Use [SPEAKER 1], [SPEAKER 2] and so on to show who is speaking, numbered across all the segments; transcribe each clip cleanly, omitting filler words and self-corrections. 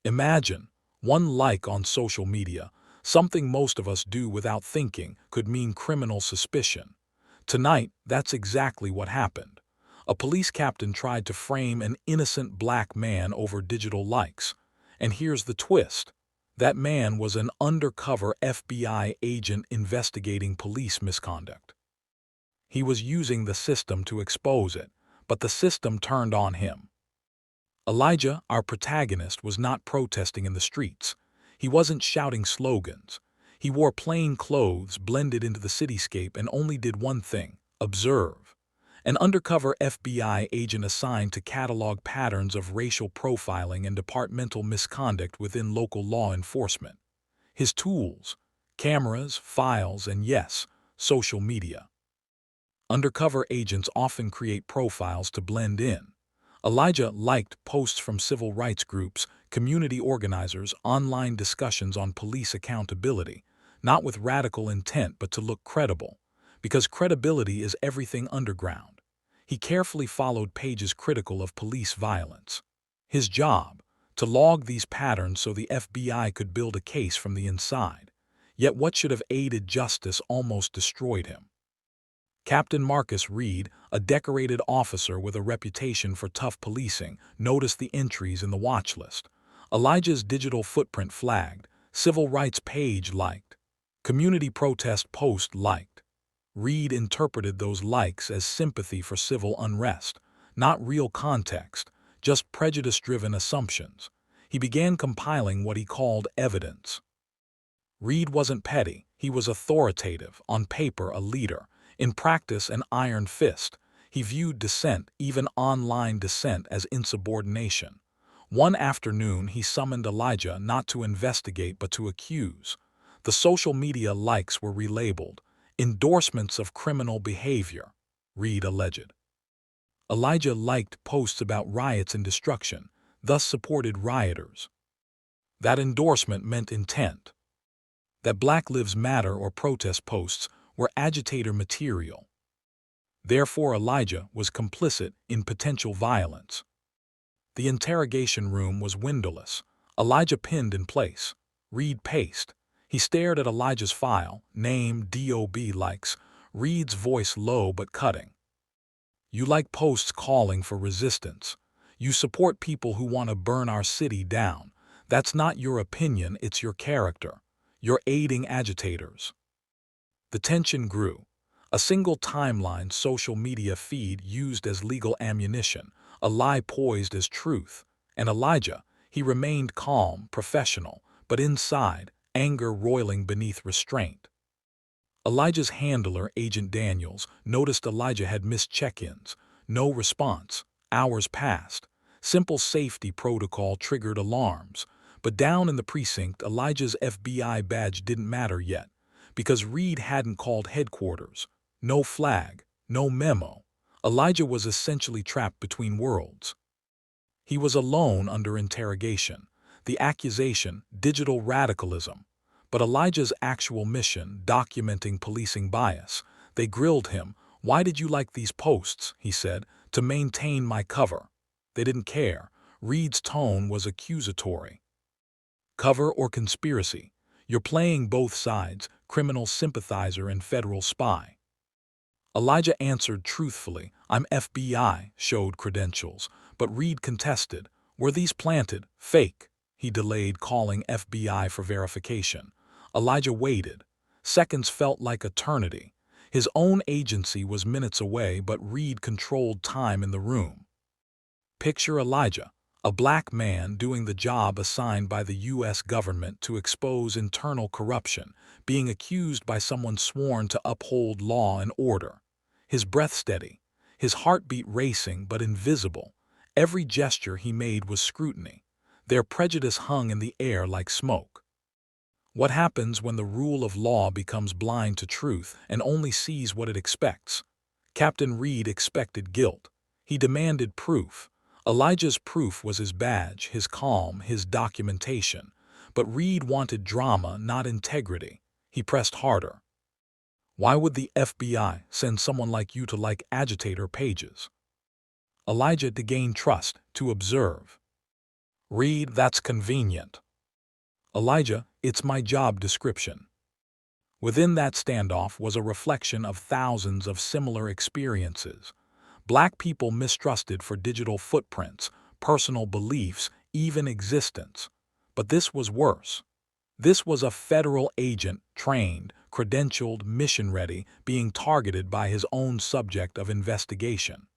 [SPEAKER 1] Imagine, one like on social media, something most of us do without thinking, could mean criminal suspicion. Tonight, that's exactly what happened. A police captain tried to frame an innocent black man over digital likes. And here's the twist. That man was an undercover FBI agent investigating police misconduct. He was using the system to expose it, but the system turned on him. Elijah, our protagonist, was not protesting in the streets. He wasn't shouting slogans. He wore plain clothes, blended into the cityscape, and only did one thing: observe. An undercover FBI agent assigned to catalog patterns of racial profiling and departmental misconduct within local law enforcement. His tools: cameras, files, and yes, social media. Undercover agents often create profiles to blend in. Elijah liked posts from civil rights groups, community organizers, online discussions on police accountability, not with radical intent but to look credible, because credibility is everything underground. He carefully followed pages critical of police violence. His job: to log these patterns so the FBI could build a case from the inside. Yet what should have aided justice almost destroyed him. Captain Marcus Reed, a decorated officer with a reputation for tough policing, noticed the entries in the watch list. Elijah's digital footprint flagged, civil rights page liked, community protest post liked. Reed interpreted those likes as sympathy for civil unrest, not real context, just prejudice-driven assumptions. He began compiling what he called evidence. Reed wasn't petty, he was authoritative, on paper a leader, in practice an iron fist. He viewed dissent, even online dissent, as insubordination. One afternoon he summoned Elijah not to investigate but to accuse. The social media likes were relabeled endorsements of criminal behavior, Reed alleged. Elijah liked posts about riots and destruction, thus supported rioters. That endorsement meant intent. That Black Lives Matter or protest posts were agitator material. Therefore Elijah was complicit in potential violence. The interrogation room was windowless. Elijah pinned in place. Reed paced. He stared at Elijah's file, name DOB likes, Reed's voice low but cutting. You like posts calling for resistance. You support people who want to burn our city down. That's not your opinion, it's your character. You're aiding agitators. The tension grew. A single timeline social media feed used as legal ammunition, a lie poised as truth. And Elijah, he remained calm, professional, but inside, anger roiling beneath restraint. Elijah's handler, Agent Daniels, noticed Elijah had missed check-ins. No response. Hours passed. Simple safety protocol triggered alarms. But down in the precinct, Elijah's FBI badge didn't matter yet, because Reed hadn't called headquarters. No flag, no memo. Elijah was essentially trapped between worlds. He was alone under interrogation. The accusation, digital radicalism. But Elijah's actual mission, documenting policing bias. They grilled him. Why did you like these posts? He said. To maintain my cover. They didn't care. Reed's tone was accusatory. Cover or conspiracy? You're playing both sides, criminal sympathizer and federal spy. Elijah answered truthfully. I'm FBI, showed credentials. But Reed contested. Were these planted? Fake. He delayed calling FBI for verification. Elijah waited. Seconds felt like eternity. His own agency was minutes away, but Reed controlled time in the room. Picture Elijah, a black man doing the job assigned by the U.S. government to expose internal corruption, being accused by someone sworn to uphold law and order. His breath steady, his heartbeat racing but invisible. Every gesture he made was scrutiny. Their prejudice hung in the air like smoke. What happens when the rule of law becomes blind to truth and only sees what it expects? Captain Reed expected guilt. He demanded proof. Elijah's proof was his badge, his calm, his documentation. But Reed wanted drama, not integrity. He pressed harder. Why would the FBI send someone like you to like agitator pages? Elijah, to gain trust, to observe. Reed, that's convenient. Elijah, it's my job description. Within that standoff was a reflection of thousands of similar experiences. Black people mistrusted for digital footprints, personal beliefs, even existence. But this was worse. This was a federal agent, trained, credentialed, mission-ready, being targeted by his own subject of investigation.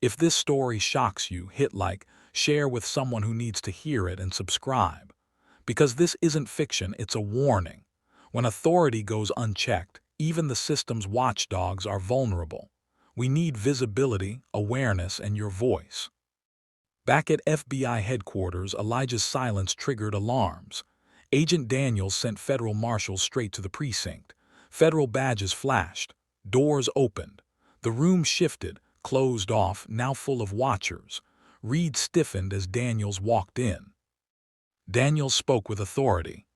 [SPEAKER 1] If this story shocks you, hit like, share with someone who needs to hear it, and subscribe. Because this isn't fiction, it's a warning. When authority goes unchecked, even the system's watchdogs are vulnerable. We need visibility, awareness, and your voice. Back at FBI headquarters, Elijah's silence triggered alarms. Agent Daniels sent federal marshals straight to the precinct. Federal badges flashed. Doors opened. The room shifted, closed off, now full of watchers. Reed stiffened as Daniels walked in. Daniels spoke with authority.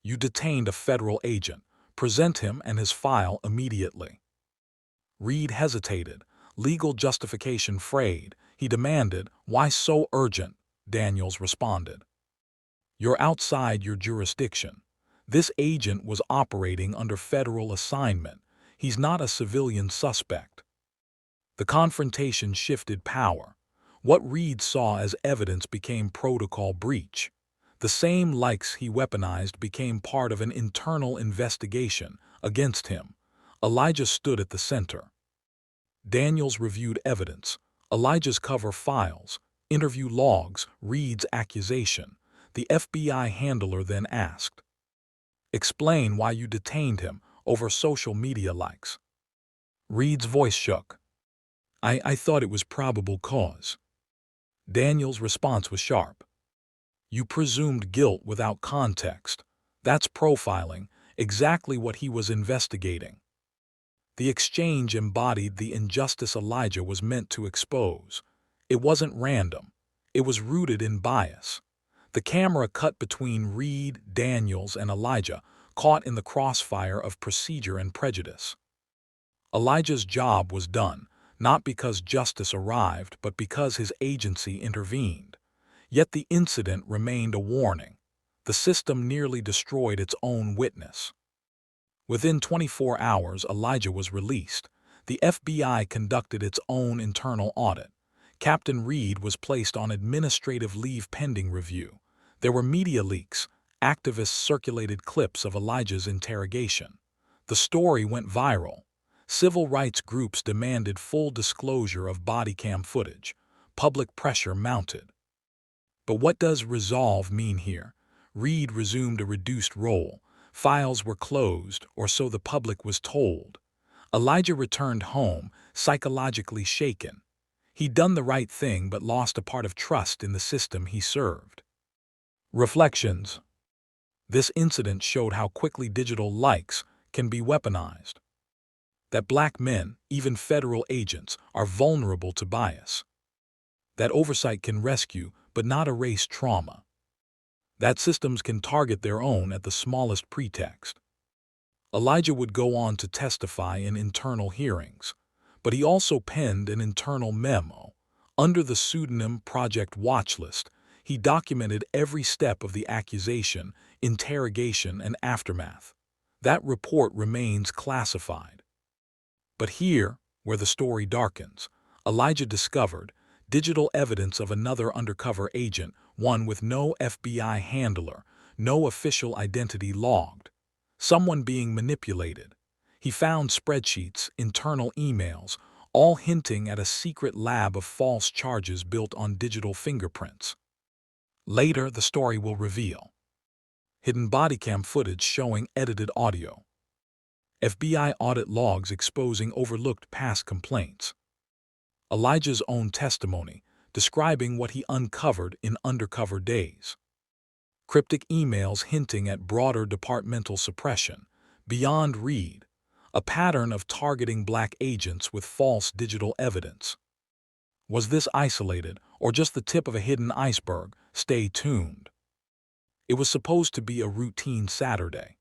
[SPEAKER 1] "You detained a federal agent. Present him and his file immediately." Reed hesitated, legal justification frayed. He demanded, "Why so urgent?" Daniels responded, "You're outside your jurisdiction. This agent was operating under federal assignment. He's not a civilian suspect." The confrontation shifted power. What Reed saw as evidence became protocol breach. The same likes he weaponized became part of an internal investigation against him. Elijah stood at the center. Daniels reviewed evidence, Elijah's cover files, interview logs, Reed's accusation. The FBI handler then asked, "Explain why you detained him over social media likes." Reed's voice shook. I thought it was probable cause." Daniels' response was sharp. "You presumed guilt without context. That's profiling, exactly what he was investigating." The exchange embodied the injustice Elijah was meant to expose. It wasn't random. It was rooted in bias. The camera cut between Reed, Daniels, and Elijah, caught in the crossfire of procedure and prejudice. Elijah's job was done, not because justice arrived, but because his agency intervened. Yet the incident remained a warning. The system nearly destroyed its own witness. Within 24 hours, Elijah was released. The FBI conducted its own internal audit. Captain Reed was placed on administrative leave pending review. There were media leaks. Activists circulated clips of Elijah's interrogation. The story went viral. Civil rights groups demanded full disclosure of body cam footage. Public pressure mounted. But what does resolve mean here? Reed resumed a reduced role. Files were closed, or so the public was told. Elijah returned home, psychologically shaken. He'd done the right thing but lost a part of trust in the system he served. Reflections. This incident showed how quickly digital likes can be weaponized. That black men, even federal agents, are vulnerable to bias. That oversight can rescue but not erase trauma. That systems can target their own at the smallest pretext. Elijah would go on to testify in internal hearings, but he also penned an internal memo. Under the pseudonym Project Watchlist, he documented every step of the accusation, interrogation, and aftermath. That report remains classified. But here, where the story darkens, Elijah discovered digital evidence of another undercover agent, one with no FBI handler, no official identity logged. Someone being manipulated. He found spreadsheets, internal emails, all hinting at a secret lab of false charges built on digital fingerprints. Later, the story will reveal hidden bodycam footage showing edited audio. FBI audit logs exposing overlooked past complaints. Elijah's own testimony describing what he uncovered in undercover days. Cryptic emails hinting at broader departmental suppression. Beyond Reed, a pattern of targeting black agents with false digital evidence. Was this isolated or just the tip of a hidden iceberg? Stay tuned. It was supposed to be a routine Saturday.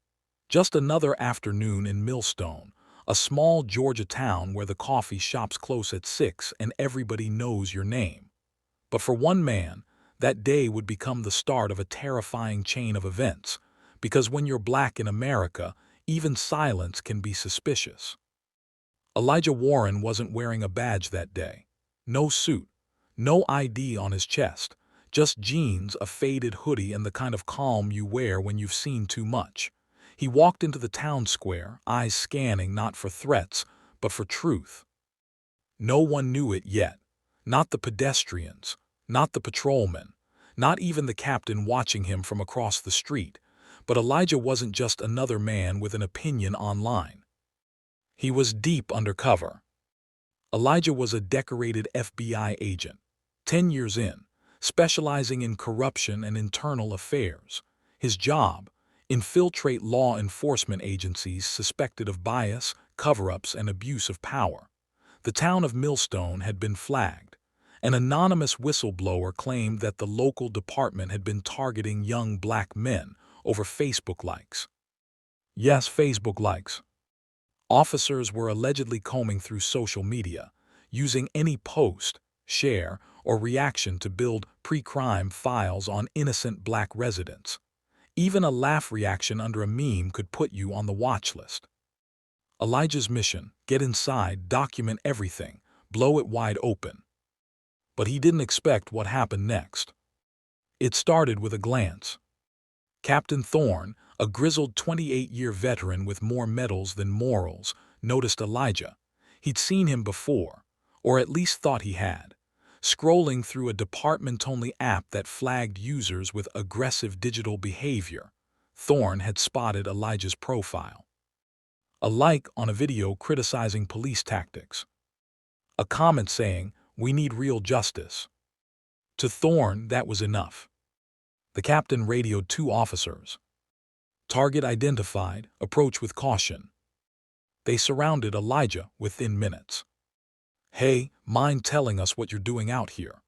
[SPEAKER 1] Just another afternoon in Millstone, a small Georgia town where the coffee shops close at 6 and everybody knows your name. But for one man, That day would become the start of a terrifying chain of events, because when you're black in America, even silence can be suspicious. Elijah Warren wasn't wearing a badge that day. No suit, no ID on his chest, just jeans, a faded hoodie, and the kind of calm you wear when you've seen too much. He walked into the town square, eyes scanning not for threats, but for truth. No one knew it yet. Not the pedestrians, not the patrolmen, not even the captain watching him from across the street. But Elijah wasn't just another man with an opinion online. He was deep undercover. Elijah was a decorated FBI agent, 10 years in, specializing in corruption and internal affairs. His job: infiltrate law enforcement agencies suspected of bias, cover-ups, and abuse of power. The town of Millstone had been flagged. An anonymous whistleblower claimed that the local department had been targeting young black men over Facebook likes. Yes, Facebook likes. Officers were allegedly combing through social media, using any post, share, or reaction to build pre-crime files on innocent black residents. Even a laugh reaction under a meme could put you on the watch list. Elijah's mission: get inside, document everything, blow it wide open. But he didn't expect what happened next. It started with a glance. Captain Thorne, a grizzled 28-year veteran with more medals than morals, noticed Elijah. He'd seen him before, or at least thought he had. Scrolling through a department-only app that flagged users with aggressive digital behavior, Thorne had spotted Elijah's profile. A like on a video criticizing police tactics. A comment saying, "We need real justice." To Thorne, that was enough. The captain radioed 2 officers. Target identified, approach with caution. They surrounded Elijah within minutes. "Hey, mind telling us what you're doing out here?"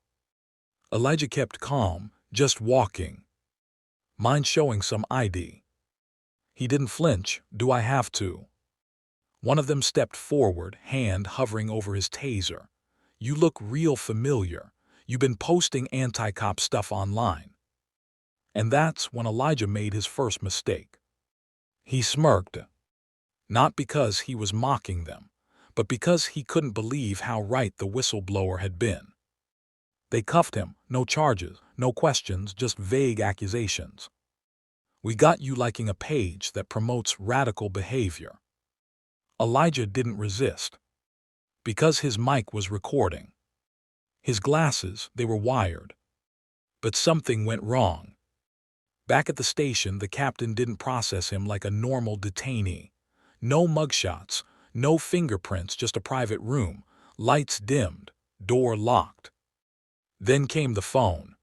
[SPEAKER 1] Elijah kept calm, "Just walking." "Mind showing some ID?" He didn't flinch. "Do I have to?" One of them stepped forward, hand hovering over his taser. "You look real familiar. You've been posting anti-cop stuff online." And that's when Elijah made his first mistake. He smirked. Not because he was mocking them, but because he couldn't believe how right the whistleblower had been. They cuffed him, no charges, no questions, just vague accusations. "We got you liking a page that promotes radical behavior." Elijah didn't resist. Because his mic was recording. His glasses, they were wired. But something went wrong. Back at the station, the captain didn't process him like a normal detainee. No mugshots, no fingerprints, just a private room, lights dimmed, door locked. Then came the phone.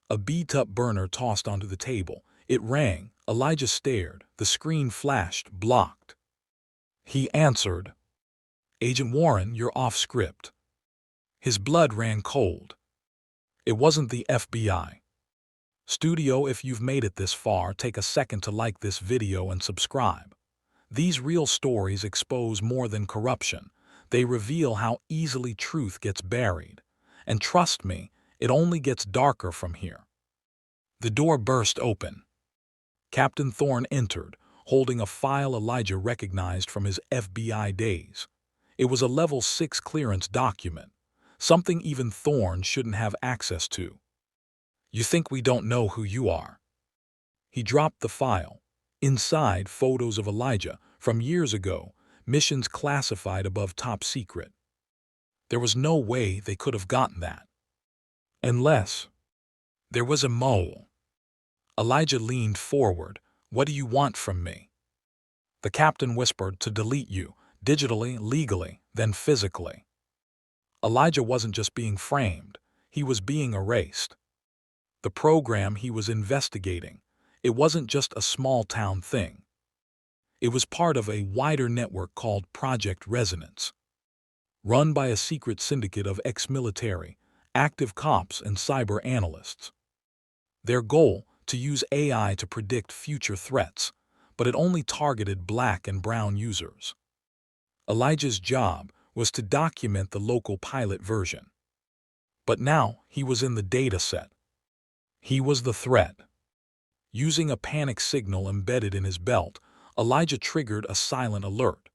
[SPEAKER 1] A beat-up burner tossed onto the table. It rang. Elijah stared. The screen flashed, blocked. He answered. "Agent Warren, you're off script." His blood ran cold. It wasn't the FBI. Studio, if you've made it this far, take a second to like this video and subscribe. These real stories expose more than corruption. They reveal how easily truth gets buried. And trust me, it only gets darker from here. The door burst open. Captain Thorne entered, holding a file Elijah recognized from his FBI days. It was a level 6 clearance document, something even Thorne shouldn't have access to. "You think we don't know who you are?" He dropped the file. Inside, photos of Elijah from years ago, missions classified above top secret. There was no way they could have gotten that. Unless there was a mole. Elijah leaned forward. "What do you want from me?" The captain whispered, "To delete you, digitally, legally, then physically." Elijah wasn't just being framed, he was being erased. The program he was investigating, it wasn't just a small-town thing. It was part of a wider network called Project Resonance, run by a secret syndicate of ex-military, active cops, and cyber analysts. Their goal: to use AI to predict future threats, but it only targeted black and brown users. Elijah's job was to document the local pilot version. But now he was in the data set. He was the threat. Using a panic signal embedded in his belt, Elijah triggered a silent alert,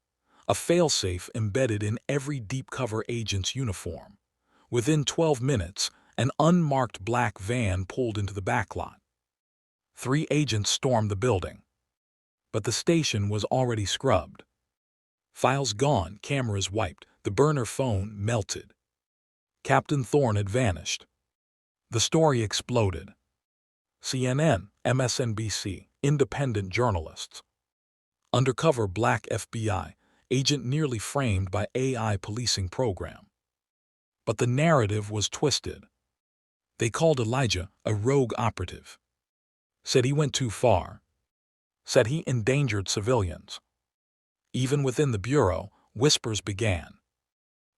[SPEAKER 1] a failsafe embedded in every deep-cover agent's uniform. Within 12 minutes, an unmarked black van pulled into the backlot. 3 agents stormed the building. But the station was already scrubbed. Files gone, cameras wiped, the burner phone melted. Captain Thorne had vanished. The story exploded. CNN, MSNBC, independent journalists. Undercover black FBI, agent nearly framed by AI policing program. But the narrative was twisted. They called Elijah a rogue operative. Said he went too far. Said he endangered civilians. Even within the Bureau, whispers began.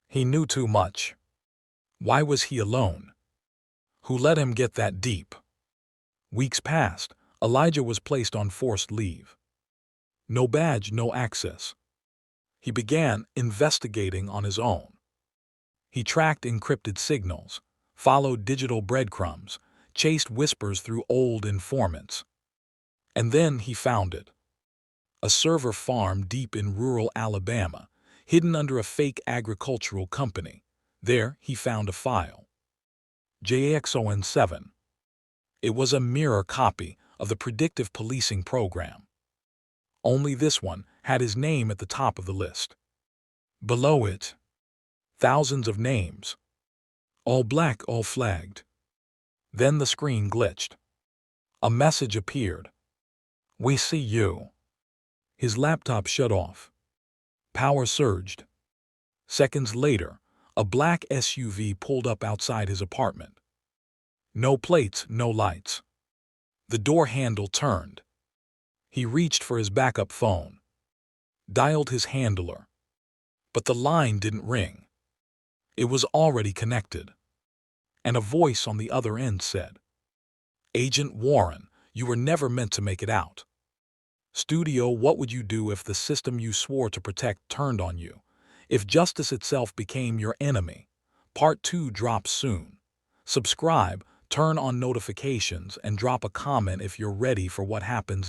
[SPEAKER 1] He knew too much. Why was he alone? Who let him get that deep? Weeks passed. Elijah was placed on forced leave. No badge, no access. He began investigating on his own. He tracked encrypted signals, followed digital breadcrumbs, chased whispers through old informants. And then he found it. A server farm deep in rural Alabama, hidden under a fake agricultural company. There he found a file. JAXON7. It was a mirror copy of the predictive policing program. Only this one had his name at the top of the list. Below it, thousands of names. All black, all flagged. Then the screen glitched. A message appeared. We see you. His laptop shut off. Power surged. Seconds later, a black SUV pulled up outside his apartment. No plates, no lights. The door handle turned. He reached for his backup phone. Dialed his handler. But the line didn't ring. It was already connected. And a voice on the other end said, "Agent Warren, you were never meant to make it out. Studio, what would you do if the system you swore to protect turned on you? If justice itself became your enemy?" Part 2 drops soon. Subscribe, turn on notifications, and drop a comment if you're ready for what happens next.